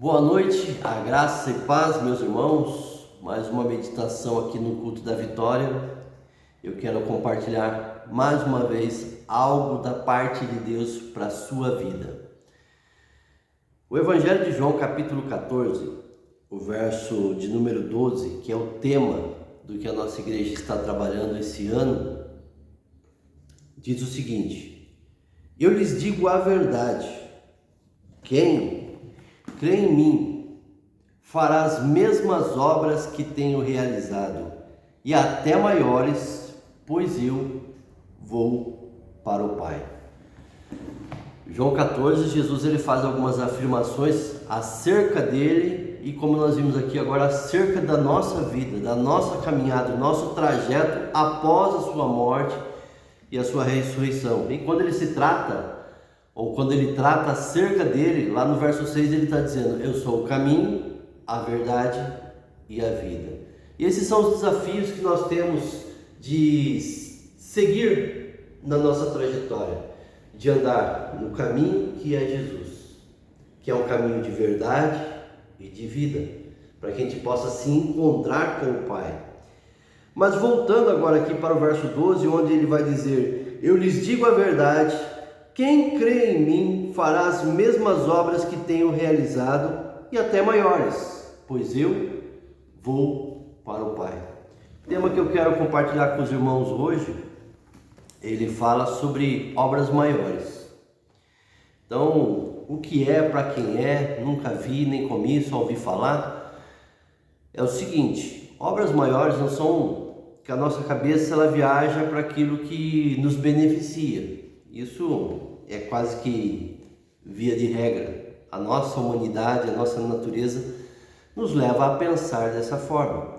Boa noite, a graça e paz, meus irmãos. Mais uma meditação aqui no culto da vitória. Eu quero compartilhar mais uma vez algo da parte de Deus para a sua vida. O Evangelho de João, capítulo 14, o verso de número 12, que é o tema do que a nossa igreja está trabalhando esse ano, diz o seguinte: eu lhes digo a verdade, quem crê em mim fará as mesmas obras que tenho realizado, e até maiores, pois eu vou para o Pai. João 14, Jesus ele faz algumas afirmações acerca dele e, como nós vimos aqui agora, acerca da nossa vida, da nossa caminhada, do nosso trajeto após a sua morte e a sua ressurreição. E quando ele se trata, ou quando ele trata acerca dele, lá no verso 6 ele está dizendo: eu sou o caminho, a verdade e a vida. E esses são os desafios que nós temos de seguir na nossa trajetória, de andar no caminho que é Jesus, que é um caminho de verdade e de vida, para que a gente possa se encontrar com o Pai. Mas voltando agora aqui para o verso 12, onde ele vai dizer: eu lhes digo a verdade, quem crê em mim fará as mesmas obras que tenho realizado e até maiores, pois eu vou para o Pai. O tema que eu quero compartilhar com os irmãos hoje, ele fala sobre obras maiores. Então, o que é, para quem é, nunca vi, nem comi, só ouvi falar, é o seguinte: obras maiores não são que a nossa cabeça ela viaja para aquilo que nos beneficia. Isso é quase que via de regra. A nossa humanidade, a nossa natureza nos leva a pensar dessa forma.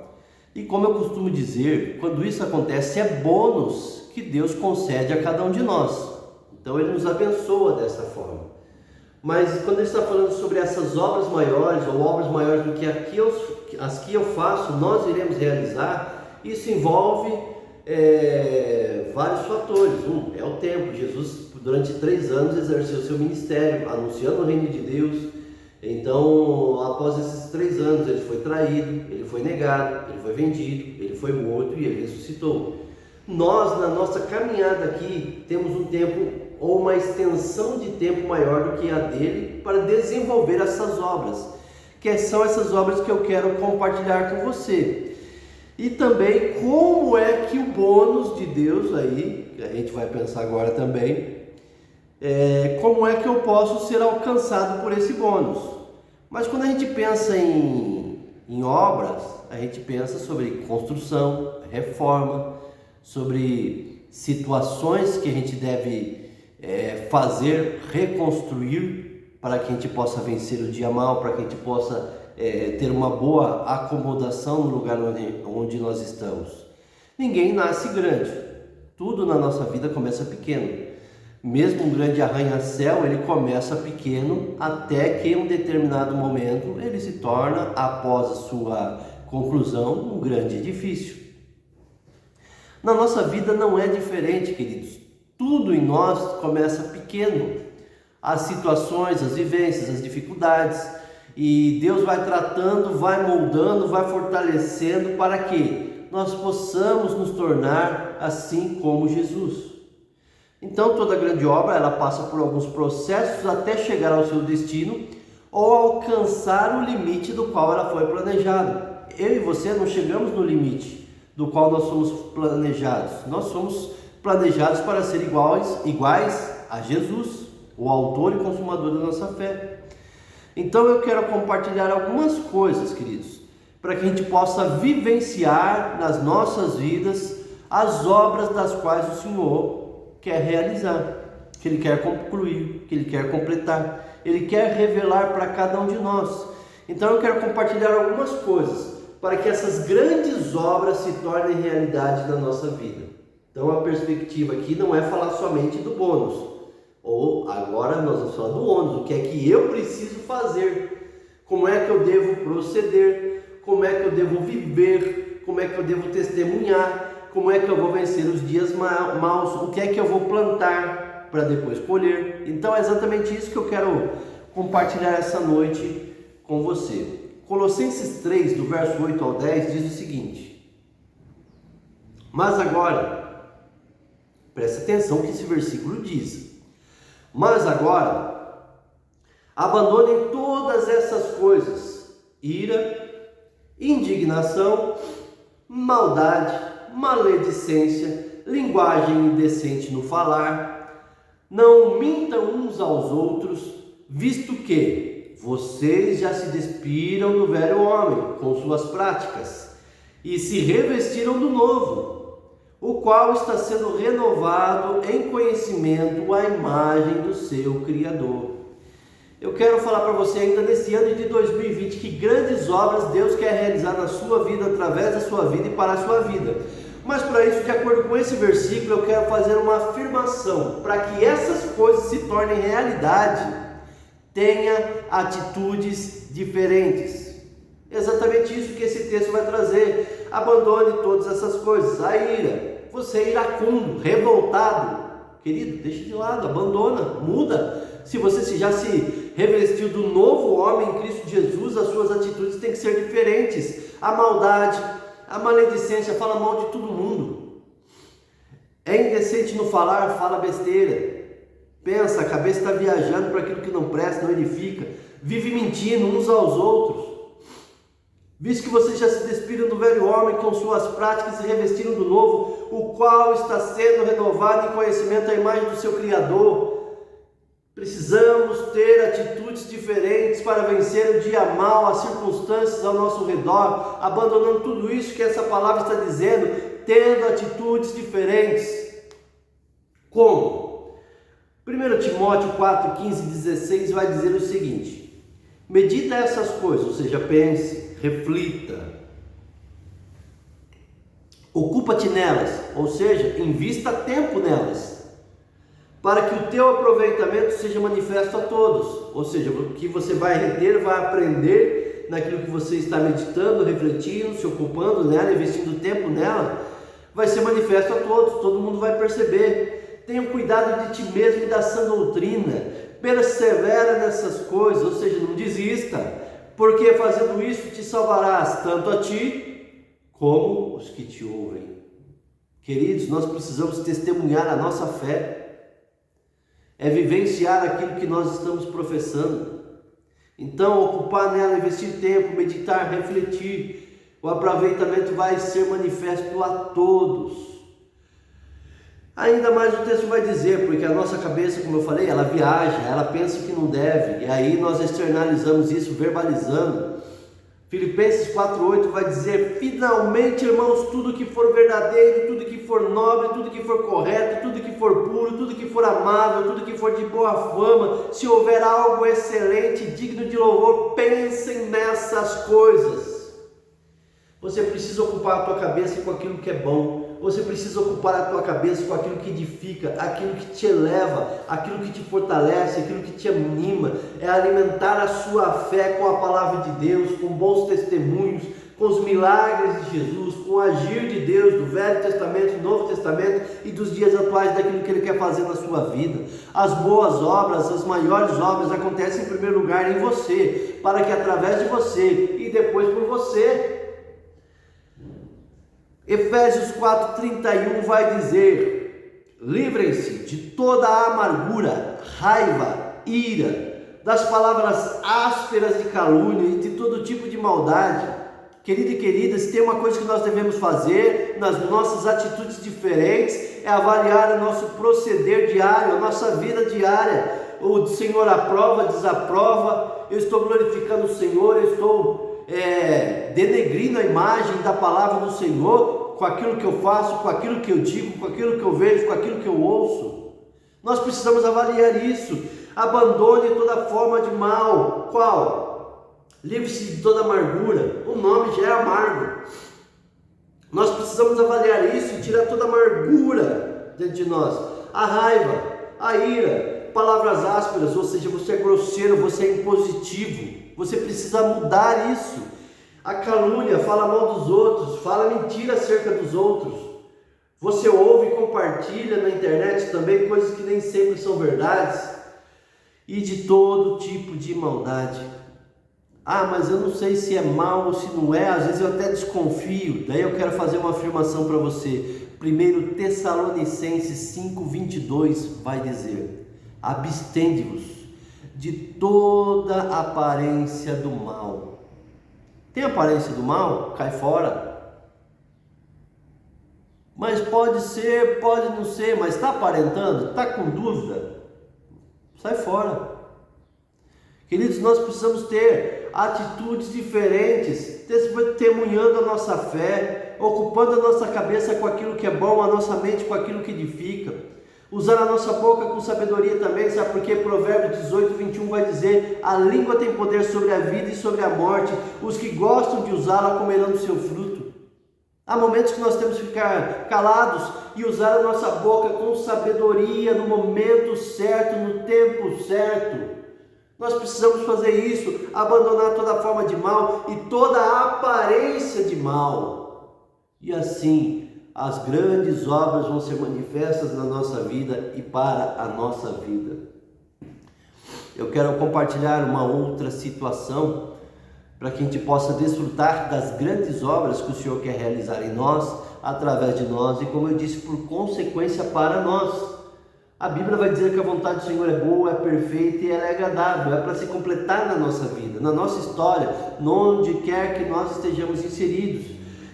E como eu costumo dizer, quando isso acontece é bônus que Deus concede a cada um de nós. Então Ele nos abençoa dessa forma. Mas quando Ele está falando sobre essas obras maiores, ou obras maiores do que as que eu faço, nós iremos realizar, isso envolve vários fatores. Um é o tempo. Jesus, durante 3 anos, exerceu seu ministério, anunciando o reino de Deus. Então, após esses 3 anos, ele foi traído, ele foi negado, ele foi vendido, ele foi morto e ele ressuscitou. Nós, na nossa caminhada aqui, temos um tempo ou uma extensão de tempo maior do que a dele para desenvolver essas obras, que são essas obras que eu quero compartilhar com você. E também como é que o bônus de Deus aí, que a gente vai pensar agora também, como é que eu posso ser alcançado por esse bônus. Mas quando a gente pensa em obras, a gente pensa sobre construção, reforma, sobre situações que a gente deve fazer, reconstruir para que a gente possa vencer o dia mal, para que a gente possa ter uma boa acomodação no lugar onde nós estamos. Ninguém nasce grande, tudo na nossa vida começa pequeno. Mesmo um grande arranha-céu, ele começa pequeno até que em um determinado momento ele se torna, após a sua conclusão, um grande edifício. Na nossa vida não é diferente, queridos. Tudo em nós começa pequeno. As situações, as vivências, as dificuldades, e Deus vai tratando, vai moldando, vai fortalecendo para que nós possamos nos tornar assim como Jesus. Então toda grande obra ela passa por alguns processos até chegar ao seu destino ou alcançar o limite do qual ela foi planejada. Eu e você não chegamos no limite do qual nós somos planejados. Nós somos planejados para ser iguais a Jesus, o autor e consumador da nossa fé. Então eu quero compartilhar algumas coisas, queridos, para que a gente possa vivenciar nas nossas vidas as obras das quais o Senhor quer realizar, que Ele quer concluir, que Ele quer completar, Ele quer revelar para cada um de nós. Então eu quero compartilhar algumas coisas para que essas grandes obras se tornem realidade na nossa vida. Então a perspectiva aqui não é falar somente do bônus, ou agora nós vamos falar do ônus, o que é que eu preciso fazer, como é que eu devo proceder, como é que eu devo viver, como é que eu devo testemunhar, como é que eu vou vencer os dias maus, o que é que eu vou plantar para depois colher. Então é exatamente isso que eu quero compartilhar essa noite com você. Colossenses 3, do verso 8 ao 10, diz o seguinte: mas agora, preste atenção que esse versículo diz, mas agora, abandonem todas essas coisas: ira, indignação, maldade, maledicência, linguagem indecente no falar. Não mintam uns aos outros, visto que vocês já se despiram do velho homem com suas práticas e se revestiram do novo, o qual está sendo renovado em conhecimento à imagem do seu Criador. Eu quero falar para você ainda nesse ano de 2020 que grandes obras Deus quer realizar na sua vida, através da sua vida e para a sua vida. Mas para isso, de acordo com esse versículo, eu quero fazer uma afirmação. Para que essas coisas se tornem realidade, tenha atitudes diferentes. Exatamente isso que esse texto vai trazer. Abandone todas essas coisas. A ira, você é iracundo, revoltado, querido, deixa de lado, abandona, muda. Se você já se revestiu do novo homem em Cristo Jesus, as suas atitudes têm que ser diferentes. A maldade, a maledicência, fala mal de todo mundo. É indecente no falar, fala besteira. Pensa, a cabeça está viajando para aquilo que não presta, não edifica. Vive mentindo uns aos outros. Visto que vocês já se despiram do velho homem com suas práticas e revestiram do novo, o qual está sendo renovado em conhecimento à imagem do seu Criador. Precisamos ter atitudes diferentes para vencer o dia mau, as circunstâncias ao nosso redor, abandonando tudo isso que essa palavra está dizendo, tendo atitudes diferentes. Como? 1 Timóteo 4, 15 e 16 vai dizer o seguinte: medita essas coisas, ou seja, pense, reflita, ocupa-te nelas, ou seja, invista tempo nelas, para que o teu aproveitamento seja manifesto a todos, ou seja, o que você vai reter, vai aprender naquilo que você está meditando, refletindo, se ocupando nela, investindo tempo nela, vai ser manifesto a todos, todo mundo vai perceber. Tenha cuidado de ti mesmo e da sã doutrina, persevera nessas coisas, ou seja, não desista, porque fazendo isso te salvarás, tanto a ti como os que te ouvem. Queridos, nós precisamos testemunhar a nossa fé, é vivenciar aquilo que nós estamos professando. Então, ocupar nela, investir tempo, meditar, refletir, o aproveitamento vai ser manifesto a todos. Ainda mais o texto vai dizer, porque a nossa cabeça, como eu falei, ela viaja, ela pensa que não deve, e aí nós externalizamos isso, verbalizando. Filipenses 4,8 vai dizer: finalmente, irmãos, tudo que for verdadeiro, tudo que for nobre, tudo que for correto, tudo que for puro, tudo que for amável, tudo que for de boa fama, se houver algo excelente, digno de louvor, pensem nessas coisas. Você precisa ocupar a tua cabeça com aquilo que é bom. Você precisa ocupar a tua cabeça com aquilo que edifica, aquilo que te eleva, aquilo que te fortalece, aquilo que te anima. É alimentar a sua fé com a palavra de Deus, com bons testemunhos, com os milagres de Jesus, com o agir de Deus do Velho Testamento, do Novo Testamento e dos dias atuais, daquilo que Ele quer fazer na sua vida. As boas obras, as maiores obras acontecem em primeiro lugar em você, para que através de você e depois por você. Efésios 4,31 vai dizer: livrem-se de toda a amargura, raiva, ira, das palavras ásperas de calúnia e de todo tipo de maldade. Querido e querida, se tem uma coisa que nós devemos fazer nas nossas atitudes diferentes, é avaliar o nosso proceder diário, a nossa vida diária. O Senhor aprova, desaprova, eu estou glorificando o Senhor, eu estou denegrindo a imagem da palavra do Senhor, com aquilo que eu faço, com aquilo que eu digo, com aquilo que eu vejo, com aquilo que eu ouço. Nós precisamos avaliar isso. Abandone toda forma de mal. Qual? Livre-se de toda amargura. O nome já é amargo. Nós precisamos avaliar isso e tirar toda amargura dentro de nós. A raiva, a ira, palavras ásperas, ou seja, você é grosseiro, você é impositivo. Você precisa mudar isso. A calúnia, fala mal dos outros, fala mentira acerca dos outros. Você ouve e compartilha na internet também coisas que nem sempre são verdades. E de todo tipo de maldade. Ah, mas eu não sei se é mal ou se não é, às vezes eu até desconfio. Daí eu quero fazer uma afirmação para você. 1 Tessalonicenses 5:22 vai dizer: abstende-vos de toda aparência do mal. Tem aparência do mal? Cai fora. Mas pode ser, pode não ser, mas está aparentando? Está com dúvida? Sai fora. Queridos, nós precisamos ter atitudes diferentes, testemunhando a nossa fé, ocupando a nossa cabeça com aquilo que é bom, a nossa mente com aquilo que edifica. Usar a nossa boca com sabedoria também, sabe? Porque Provérbios 18:21 vai dizer: a língua tem poder sobre a vida e sobre a morte, os que gostam de usá-la comerão do seu fruto. Há momentos que nós temos que ficar calados e usar a nossa boca com sabedoria, no momento certo, no tempo certo. Nós precisamos fazer isso, abandonar toda forma de mal e toda aparência de mal. E assim, as grandes obras vão ser manifestas na nossa vida e para a nossa vida. Eu quero compartilhar uma outra situação para que a gente possa desfrutar das grandes obras que o Senhor quer realizar em nós, através de nós e, como eu disse, por consequência para nós. A Bíblia vai dizer que a vontade do Senhor é boa, é perfeita e ela é agradável, é para se completar na nossa vida, na nossa história, onde quer que nós estejamos inseridos.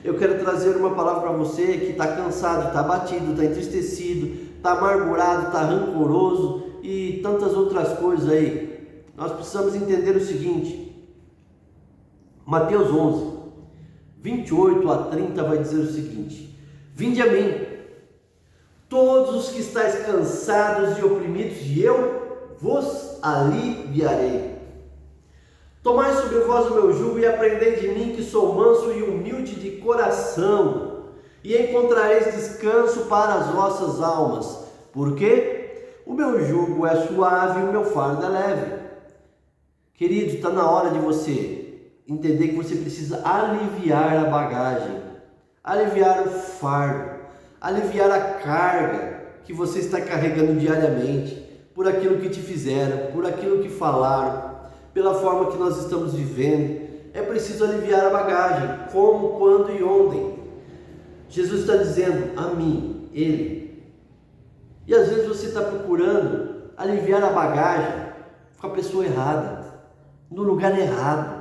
Eu quero trazer uma palavra para você que está cansado, está abatido, está entristecido, está amargurado, está rancoroso e tantas outras coisas aí. Nós precisamos entender o seguinte: Mateus 11:28-30 vai dizer o seguinte: vinde a mim, todos os que estáis cansados e oprimidos, e eu vos aliviarei. Tomai sobre vós o meu jugo e aprendei de mim, que sou manso e humilde de coração, e encontrareis descanso para as vossas almas. Porque o meu jugo é suave e o meu fardo é leve. Querido, está na hora de você entender que você precisa aliviar a bagagem, aliviar o fardo, aliviar a carga que você está carregando diariamente, por aquilo que te fizeram, por aquilo que falaram, pela forma que nós estamos vivendo. É preciso aliviar a bagagem, como, quando e onde. Jesus está dizendo a mim, Ele. E às vezes você está procurando aliviar a bagagem com a pessoa errada, no lugar errado.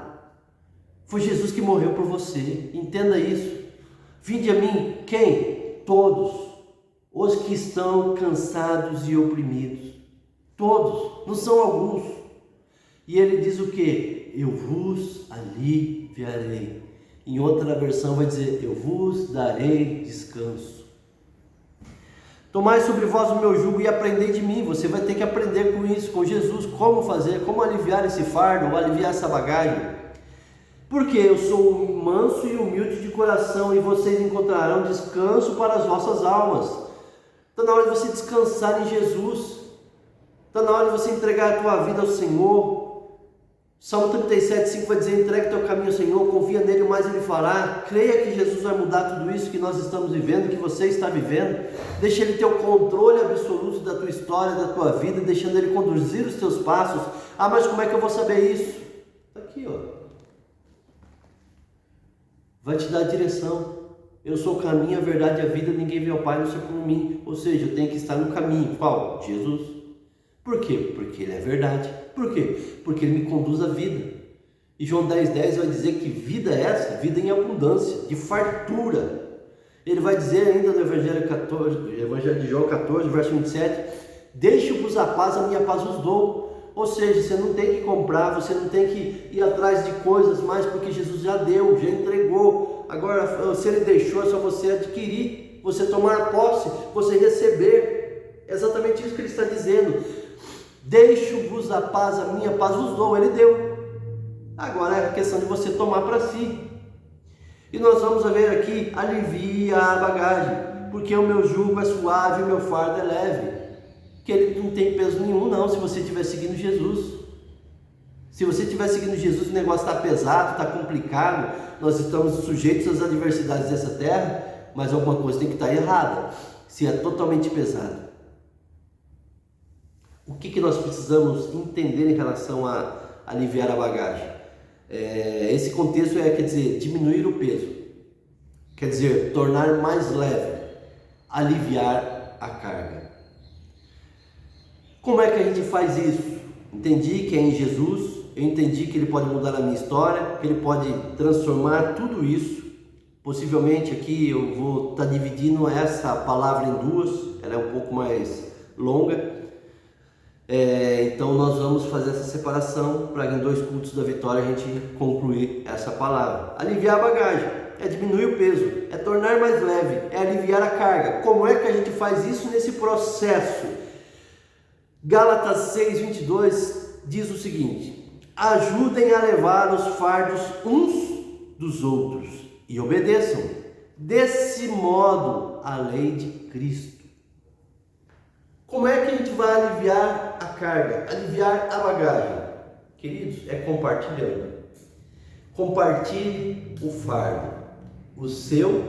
Foi Jesus que morreu por você, entenda isso. Vinde a mim, quem? Todos os que estão cansados e oprimidos. Todos, não são alguns. E ele diz o que? Eu vos aliviarei. Em outra versão vai dizer: eu vos darei descanso. Tomai sobre vós o meu jugo e aprendei de mim. Você vai ter que aprender com isso, com Jesus, como fazer, como aliviar esse fardo, ou aliviar essa bagagem. Porque eu sou manso e humilde de coração, e vocês encontrarão descanso para as vossas almas. Está na hora de você descansar em Jesus. Está na hora de você entregar a tua vida ao Senhor. Salmo 37:5 vai dizer: entregue teu caminho ao Senhor, confia nele, o mais ele fará. Creia que Jesus vai mudar tudo isso que nós estamos vivendo, que você está vivendo. Deixa ele ter o controle absoluto da tua história, da tua vida, deixando ele conduzir os teus passos. Ah, mas como é que eu vou saber isso? Está aqui, ó. Vai te dar a direção. Eu sou o caminho, a verdade e a vida, ninguém vê ao Pai não sei por mim. Ou seja, eu tenho que estar no caminho. Qual? Jesus. Por quê? Porque Ele é verdade. Por quê? Porque Ele me conduz à vida. E João 10:10 vai dizer que vida é essa? Vida em abundância, de fartura. Ele vai dizer ainda no Evangelho de João 14, verso 27, deixo-vos a paz, a minha paz vos dou. Ou seja, você não tem que comprar, você não tem que ir atrás de coisas mais, porque Jesus já deu, já entregou. Agora, se Ele deixou, é só você adquirir, você tomar posse, você receber. É exatamente isso que Ele está dizendo. Deixo-vos a paz, a minha paz vos dou. Ele deu. Agora é a questão de você tomar para si. E nós vamos ver aqui: alivia a bagagem, porque o meu jugo é suave e o meu fardo é leve. Que ele não tem peso nenhum, não, se você estiver seguindo Jesus. Se você estiver seguindo Jesus, o negócio está pesado, está complicado, nós estamos sujeitos às adversidades dessa terra, mas alguma coisa tem que estar errada, se é totalmente pesado. O que nós precisamos entender em relação a aliviar a bagagem? Esse contexto quer dizer, diminuir o peso, quer dizer, tornar mais leve, aliviar a carga. Como é que a gente faz isso? Entendi que é em Jesus, eu entendi que Ele pode mudar a minha história, que Ele pode transformar tudo isso. Possivelmente aqui eu vou estar dividindo essa palavra em duas, ela é um pouco mais longa. Então nós vamos fazer essa separação para em 2 cultos da vitória a gente concluir essa palavra. Aliviar a bagagem é diminuir o peso, é tornar mais leve, é aliviar a carga. Como é que a gente faz isso nesse processo? Gálatas 6:22 diz o seguinte: ajudem a levar os fardos uns dos outros e obedeçam desse modo a lei de Cristo. Como é que a gente vai aliviar a carga, aliviar a bagagem? Queridos, é compartilhando. Compartilhe o fardo, o seu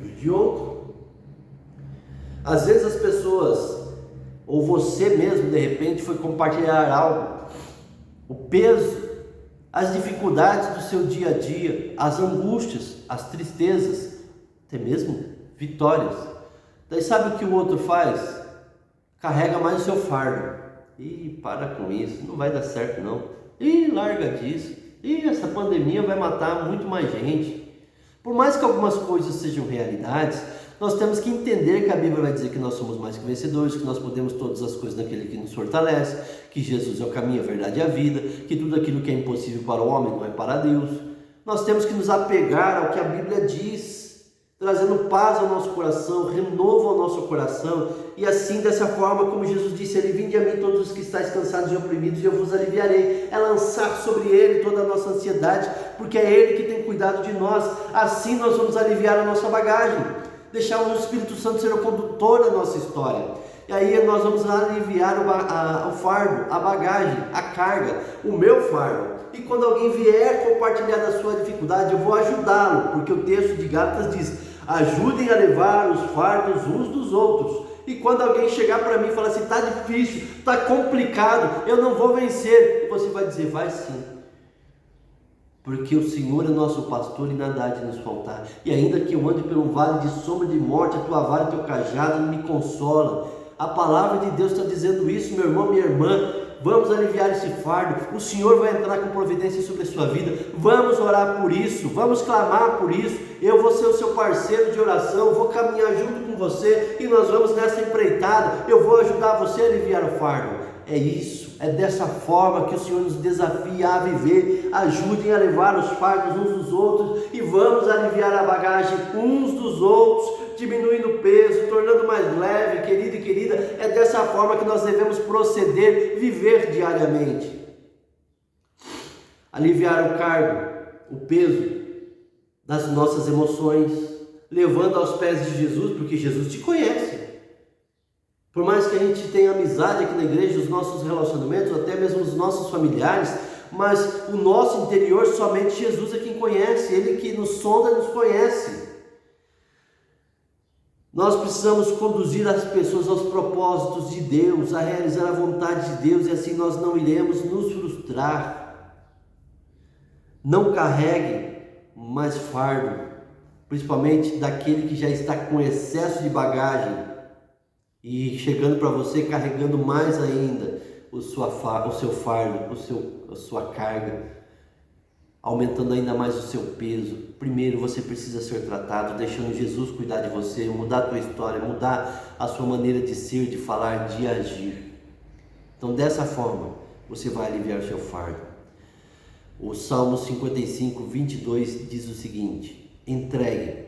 e o de outro. Às vezes as pessoas, ou você mesmo de repente foi compartilhar algo, o peso, as dificuldades do seu dia a dia, as angústias, as tristezas, até mesmo vitórias. Daí sabe o que o outro faz? Carrega mais o seu fardo. Ih, para com isso, não vai dar certo não. Ih, larga disso. Ih, essa pandemia vai matar muito mais gente. Por mais que algumas coisas sejam realidades, nós temos que entender que a Bíblia vai dizer que nós somos mais que vencedores, que nós podemos todas as coisas naquele que nos fortalece, que Jesus é o caminho, a verdade e a vida, que tudo aquilo que é impossível para o homem não é para Deus. Nós temos que nos apegar ao que a Bíblia diz, trazendo paz ao nosso coração, renovo ao nosso coração, e assim, dessa forma, como Jesus disse, Ele: vinde a mim todos os que estáis cansados e oprimidos, e eu vos aliviarei. É lançar sobre Ele toda a nossa ansiedade, porque é Ele que tem cuidado de nós. Assim nós vamos aliviar a nossa bagagem, deixar o Espírito Santo ser o condutor da nossa história. E aí nós vamos aliviar o fardo, a bagagem, a carga, o meu fardo. E quando alguém vier compartilhar da sua dificuldade, eu vou ajudá-lo, porque o texto de Gálatas diz: ajudem a levar os fardos uns dos outros. E quando alguém chegar para mim e falar assim: está difícil, está complicado, eu não vou vencer, você vai dizer: vai sim, porque o Senhor é nosso pastor e nada há de nos faltar. E ainda que eu ande pelo vale de sombra de morte, a tua vara e o teu cajado me consola. A palavra de Deus está dizendo isso, meu irmão, minha irmã. Vamos aliviar esse fardo. O Senhor vai entrar com providência sobre a sua vida. Vamos orar por isso, vamos clamar por isso. Eu vou ser o seu parceiro de oração, vou caminhar junto com você, e nós vamos nessa empreitada. Eu vou ajudar você a aliviar o fardo. É isso, é dessa forma que o Senhor nos desafia a viver. Ajudem a levar os fardos uns dos outros, e vamos aliviar a bagagem uns dos outros, diminuindo o peso, tornando mais leve, querido e querida. É dessa forma que nós devemos proceder, viver diariamente. Aliviar o cargo, o peso das nossas emoções, levando aos pés de Jesus, porque Jesus te conhece. Por mais que a gente tenha amizade aqui na igreja, os nossos relacionamentos, até mesmo os nossos familiares, mas o nosso interior, somente Jesus é quem conhece, Ele que nos sonda e nos conhece. Nós precisamos conduzir as pessoas aos propósitos de Deus, a realizar a vontade de Deus, e assim nós não iremos nos frustrar. Não carregue mais fardo, principalmente daquele que já está com excesso de bagagem e chegando para você carregando mais ainda o seu fardo, a sua carga, aumentando ainda mais o seu peso. Primeiro você precisa ser tratado, deixando Jesus cuidar de você, mudar a tua história, mudar a sua maneira de ser, de falar, de agir. Então dessa forma você vai aliviar o seu fardo. O Salmo 55:22 diz o seguinte: entregue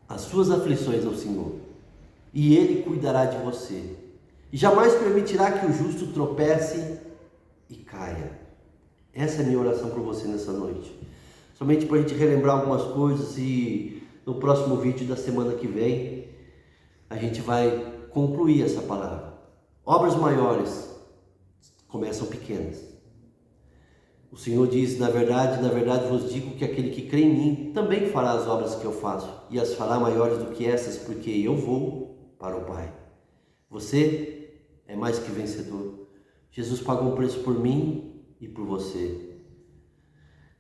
as suas aflições ao Senhor, e Ele cuidará de você, e jamais permitirá que o justo tropece e caia. Essa é a minha oração por você nessa noite. Somente para a gente relembrar algumas coisas, e no próximo vídeo da semana que vem a gente vai concluir essa palavra. Obras maiores começam pequenas. O Senhor diz: na verdade vos digo que aquele que crê em mim também fará as obras que eu faço, e as fará maiores do que essas, porque eu vou para o Pai. Você é mais que vencedor. Jesus pagou um preço por mim e por você.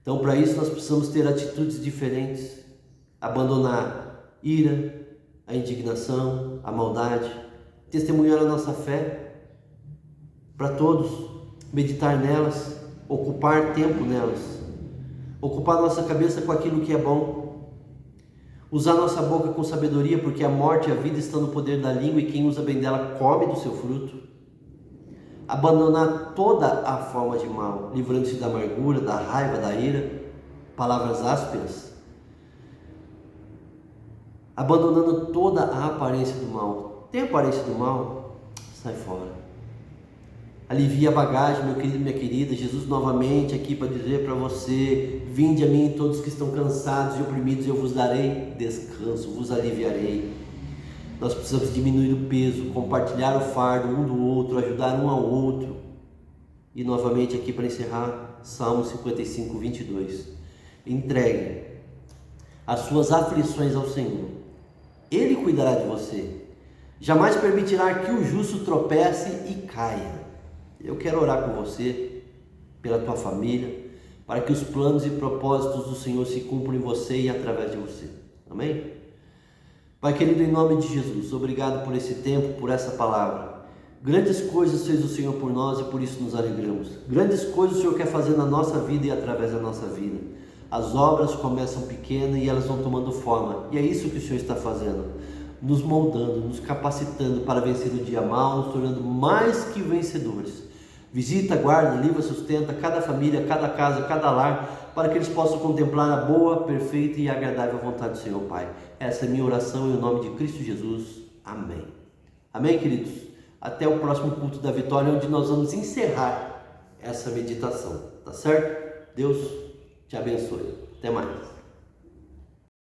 Então, para isso, nós precisamos ter atitudes diferentes, abandonar ira, a indignação, a maldade, testemunhar a nossa fé para todos, meditar nelas, ocupar tempo nelas, ocupar nossa cabeça com aquilo que é bom, usar nossa boca com sabedoria, porque a morte e a vida estão no poder da língua e quem usa bem dela come do seu fruto. Abandonar toda a forma de mal, livrando-se da amargura, da raiva, da ira, palavras ásperas, abandonando toda a aparência do mal. Tem aparência do mal? Sai fora. Alivia a bagagem, meu querido, minha querida. Jesus novamente aqui para dizer para você: vinde a mim todos que estão cansados e oprimidos, eu vos darei descanso, vos aliviarei. Nós precisamos diminuir o peso, compartilhar o fardo um do outro, ajudar um ao outro. E novamente aqui para encerrar, Salmo 55, 22. Entregue as suas aflições ao Senhor. Ele cuidará de você. Jamais permitirá que o justo tropece e caia. Eu quero orar por você, pela tua família, para que os planos e propósitos do Senhor se cumpram em você e através de você. Amém? Pai querido, em nome de Jesus, obrigado por esse tempo, por essa palavra. Grandes coisas fez o Senhor por nós e por isso nos alegramos. Grandes coisas o Senhor quer fazer na nossa vida e através da nossa vida. As obras começam pequenas e elas vão tomando forma. E é isso que o Senhor está fazendo. Nos moldando, nos capacitando para vencer o dia mal, nos tornando mais que vencedores. Visita, guarda, livra, sustenta cada família, cada casa, cada lar, para que eles possam contemplar a boa, perfeita e agradável vontade do Senhor, Pai. Essa é a minha oração em nome de Cristo Jesus. Amém. Amém, queridos? Até o próximo culto da vitória, onde nós vamos encerrar essa meditação. Tá certo? Deus te abençoe. Até mais.